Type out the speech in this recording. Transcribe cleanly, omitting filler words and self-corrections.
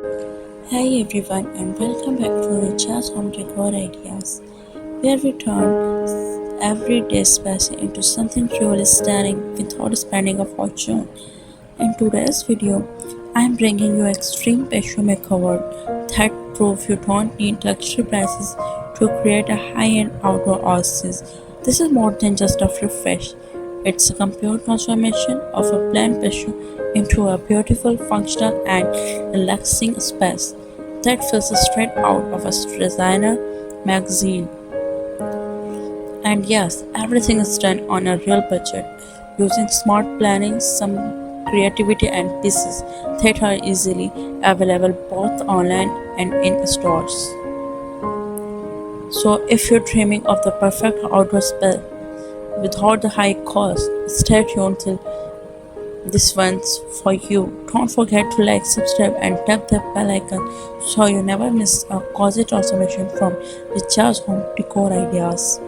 Hi everyone and welcome back to Reja's Home Decor Ideas, where we turn everyday space into something truly stunning without spending a fortune. In today's video, I am bringing you extreme patio makeover that prove you don't need luxury prices to create a high-end outdoor oasis. This is more than just a refresh. It's a complete transformation of a plain patio into a beautiful, functional, and relaxing space that feels straight out of a designer magazine. And yes, everything is done on a real budget, using smart planning, some creativity, and pieces that are easily available both online and in stores. So, if you're dreaming of the perfect outdoor space without the high cost, stay tuned till this one's for you. Don't forget to like, subscribe, and tap the bell icon so you never miss a cozy transformation from Reja's Home Decor Ideas.